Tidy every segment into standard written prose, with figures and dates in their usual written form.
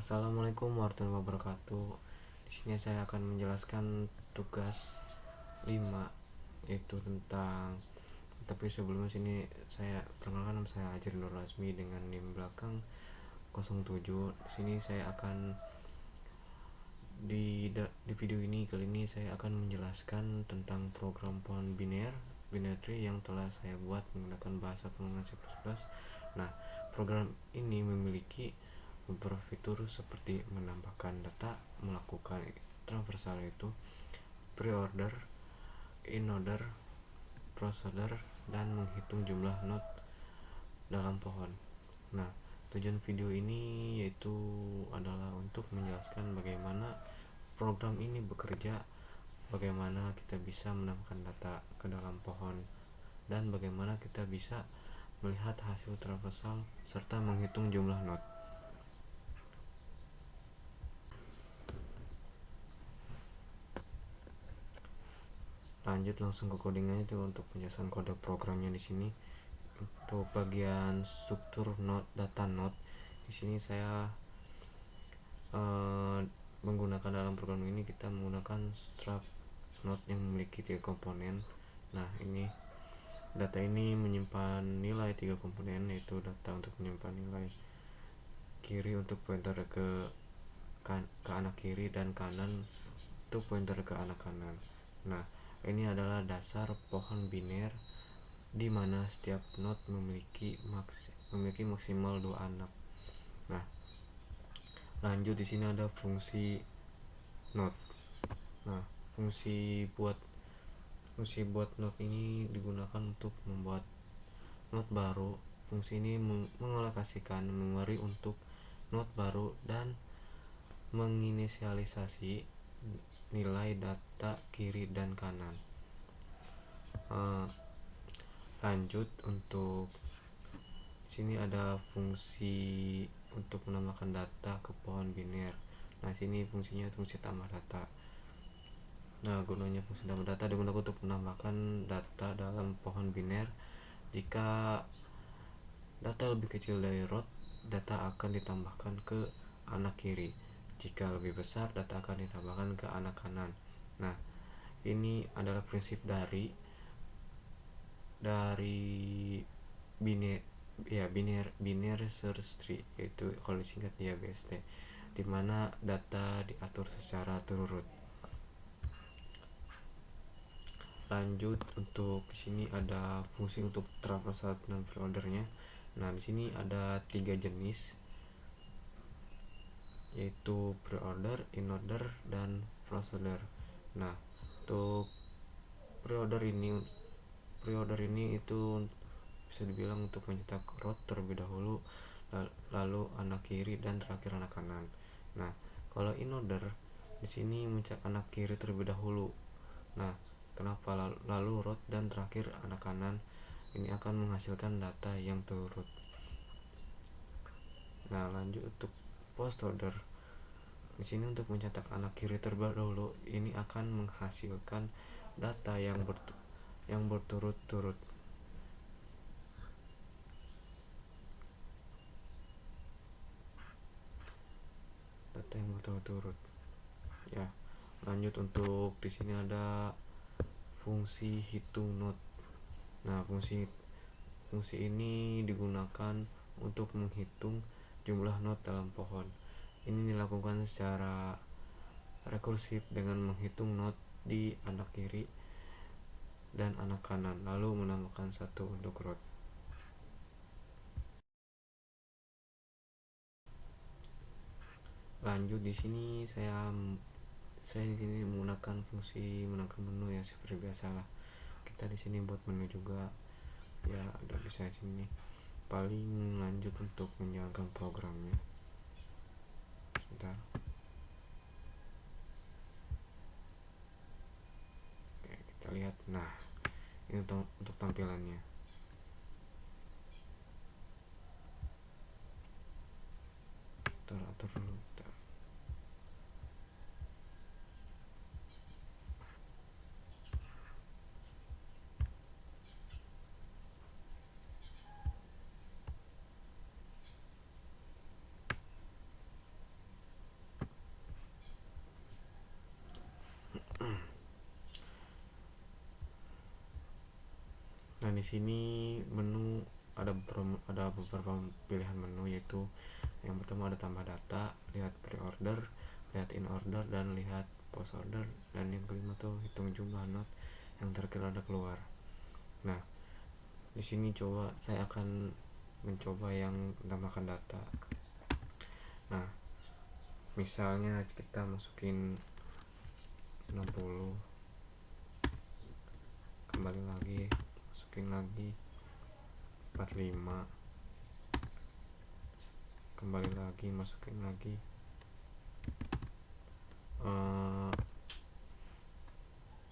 Assalamualaikum warahmatullahi wabarakatuh. Di sini saya akan menjelaskan tugas 5, yaitu tentang, tapi sebelumnya sini saya perkenalkan, saya Hajar Nur Rasmi dengan NIM belakang 07. Di sini saya akan di video ini kali ini saya akan menjelaskan tentang program pohon binary tree yang telah saya buat menggunakan bahasa pemrograman C++. Nah, program ini memiliki beberapa fitur seperti menambahkan data, melakukan traversal yaitu pre-order, in-order, procedure, dan menghitung jumlah node dalam pohon. Nah, tujuan video ini yaitu adalah untuk menjelaskan bagaimana program ini bekerja, bagaimana kita bisa menambahkan data ke dalam pohon, dan bagaimana kita bisa melihat hasil traversal serta menghitung jumlah node. Lanjut langsung ke codingnya. Itu untuk penjelasan kode programnya. Di sini untuk bagian struktur node, data node, di sini saya menggunakan dalam program ini kita menggunakan struct node yang memiliki 3 komponen. Nah, ini data ini menyimpan nilai 3 komponen, yaitu data untuk menyimpan nilai kiri untuk pointer ke anak kiri, dan kanan untuk pointer ke anak kanan. Nah, ini adalah dasar pohon biner di mana setiap node memiliki maksimal 2 anak. Nah, lanjut di sini ada fungsi node. Nah, fungsi buat node ini digunakan untuk membuat node baru. Fungsi ini mengalokasikan memori untuk node baru dan menginisialisasi nilai data kiri dan kanan. Lanjut untuk sini ada fungsi untuk menambahkan data ke pohon biner. Nah, sini fungsinya fungsi tambah data. Nah, gunanya fungsi tambah data digunakan untuk menambahkan data dalam pohon biner. Jika data lebih kecil dari root, data akan ditambahkan ke anak kiri. Jika lebih besar, data akan ditambahkan ke anak kanan. Nah, ini adalah prinsip dari binary search tree, yaitu kalau disingkat dia BST, di mana data diatur secara terurut. Lanjut untuk di sini ada fungsi untuk traversal dan pre-ordernya. Nah, di sini ada 3 jenis, yaitu pre-order, in-order, dan procedure. Nah, untuk pre-order ini itu bisa dibilang untuk mencetak root terlebih dahulu, lalu anak kiri, dan terakhir anak kanan. Nah, kalau in-order di sini mencetak anak kiri terlebih dahulu. Nah, kenapa lalu root dan terakhir anak kanan? Ini akan menghasilkan data yang terurut. Nah, lanjut untuk post order. Di sini untuk mencetak anak kiri terlebih dahulu, ini akan menghasilkan data yang berturut-turut. Ya, lanjut untuk di sini ada fungsi hitung node. Nah, fungsi ini digunakan untuk menghitung jumlah node dalam pohon. Ini dilakukan secara rekursif dengan menghitung node di anak kiri dan anak kanan, lalu menambahkan 1 untuk root. Lanjut di sini saya di sini menggunakan fungsi menangkap menu, ya seperti biasa lah. Kita di sini buat menu juga, ya udah bisa di sini. Paling lanjut untuk menjalankan programnya. Sebentar. Oke, kita lihat. Nah, ini untuk tampilannya. Atur dulu. Nah, di sini menu ada beberapa pilihan menu, yaitu yang pertama ada tambah data, lihat pre-order, lihat in order, dan lihat post order, dan yang kelima tuh hitung jumlah not yang terkira ada keluar. Nah, di sini saya akan mencoba yang tambahkan data. Nah, misalnya kita masukin 60, kembali lagi masukin lagi 45, kembali lagi masukin lagi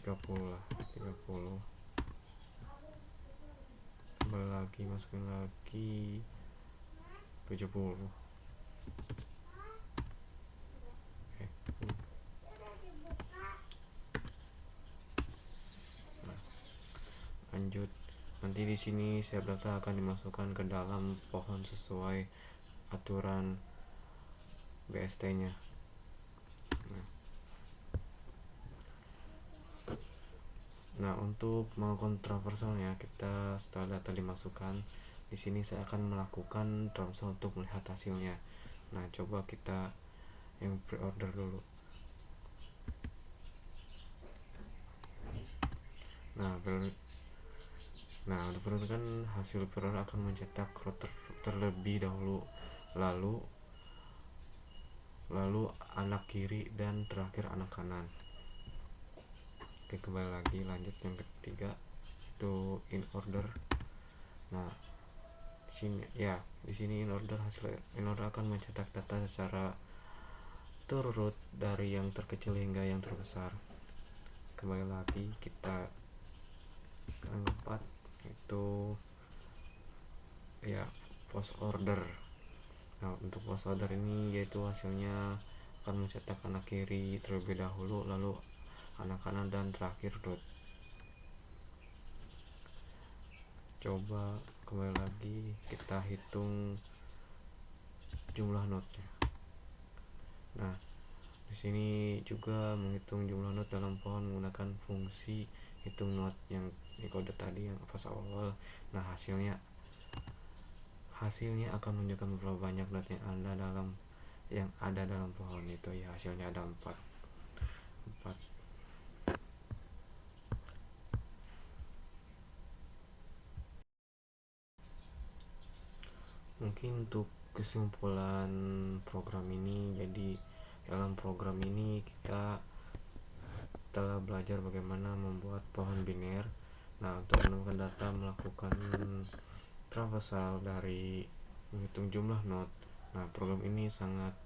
30 lah, 30, kembali lagi masukin lagi 70. Lanjut, nanti di sini setiap data akan dimasukkan ke dalam pohon sesuai aturan BST-nya. Nah, untuk melakukan transversalnya, kita setelah data dimasukkan, di sini saya akan melakukan transfer untuk melihat hasilnya. Nah, coba kita yang pre-order dulu. Nah, untuk pre-order kan hasil pre-order akan mencetak row terlebih dahulu, lalu anak kiri, dan terakhir anak kanan. Oke, kembali lagi, lanjut yang ketiga itu in order. Nah, di sini in order akan mencetak data secara terurut dari yang terkecil hingga yang terbesar. Kembali lagi kita yang keempat itu post order. Nah, untuk post order ini yaitu hasilnya akan mencetak anak kiri terlebih dahulu, lalu anak kanan, dan terakhir root. Coba kembali lagi kita hitung jumlah notnya. Nah, di sini juga menghitung jumlah not dalam pohon menggunakan fungsi hitung not yang di kode tadi yang pas awal. Nah, hasilnya akan menunjukkan berapa banyak not yang ada dalam pohon itu. Ya, hasilnya ada 4. Mungkin untuk kesimpulan program ini, jadi dalam program ini kita telah belajar bagaimana membuat pohon biner. Nah, untuk menemukan data, melakukan traversal dari menghitung jumlah not. Nah, program ini sangat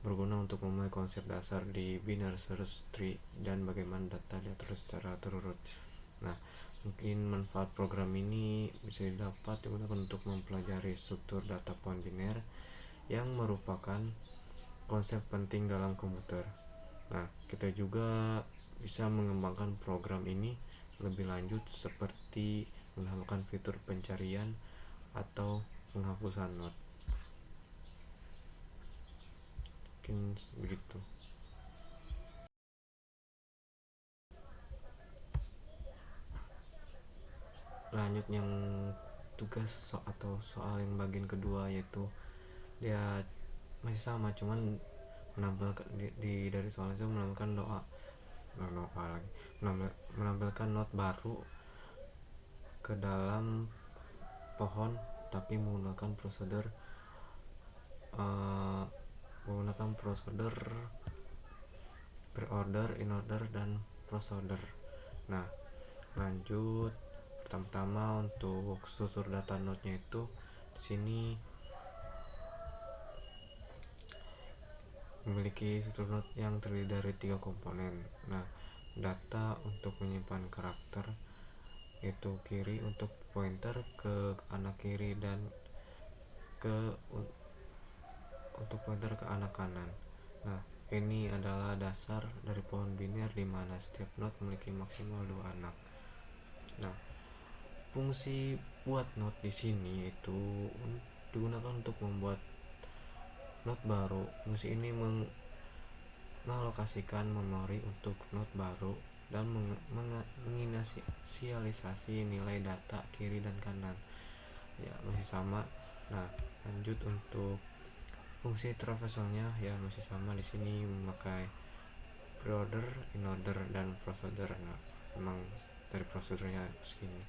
berguna untuk memahami konsep dasar di binary search tree dan bagaimana data diatur secara terurut. Nah, mungkin manfaat program ini bisa didapat digunakan untuk mempelajari struktur data pohon biner yang merupakan konsep penting dalam komputer. Nah, kita juga bisa mengembangkan program ini lebih lanjut seperti menambahkan fitur pencarian atau penghapusan not. Mungkin begitu. Lanjut yang tugas atau soal yang bagian kedua, yaitu dia masih sama, cuman menampilkan dari soal itu menampilkan menampilkan not baru ke dalam pohon, tapi menggunakan prosedur pre-order, in order, dan post order. Nah, lanjut, pertama untuk struktur data node-nya itu di sini memiliki struktur node yang terdiri dari 3 komponen. Nah, data untuk menyimpan karakter, yaitu kiri untuk pointer ke anak kiri, dan untuk pointer ke anak kanan. Nah, ini adalah dasar dari pohon biner di mana setiap node memiliki maksimal 2 anak. Nah, fungsi buat node di sini itu digunakan untuk membuat node baru. Fungsi ini mengalokasikan memori untuk node baru dan menginisialisasi nilai data kiri dan kanan. Ya, masih sama. Nah, lanjut untuk fungsi traversalnya ya masih sama, di sini memakai preorder, inorder, dan procedur. Nah, memang dari prosedurnya segini.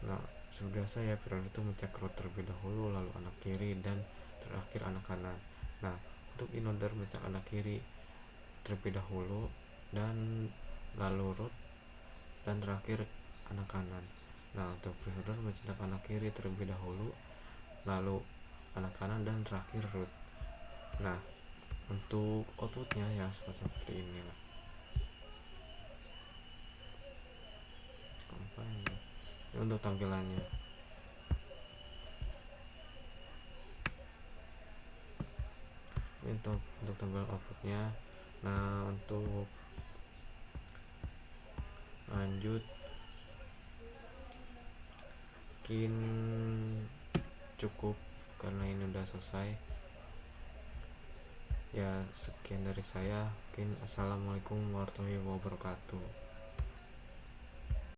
Nah, seperti biasa ya, preorder itu mencek root terlebih dahulu, lalu anak kiri, dan terakhir anak kanan. Nah, untuk inorder mencek anak kiri terlebih dahulu, dan lalu root, dan terakhir anak kanan. Nah, untuk preorder mencetak anak kiri terlebih dahulu, lalu anak kanan, dan terakhir root. Nah, untuk outputnya ya seperti ini lah. Apa ini? Ini untuk tampilannya. Ini untuk tampilan outputnya. Nah, untuk lanjut mungkin cukup karena ini udah selesai ya. Sekian dari saya, mungkin assalamualaikum warahmatullahi wabarakatuh.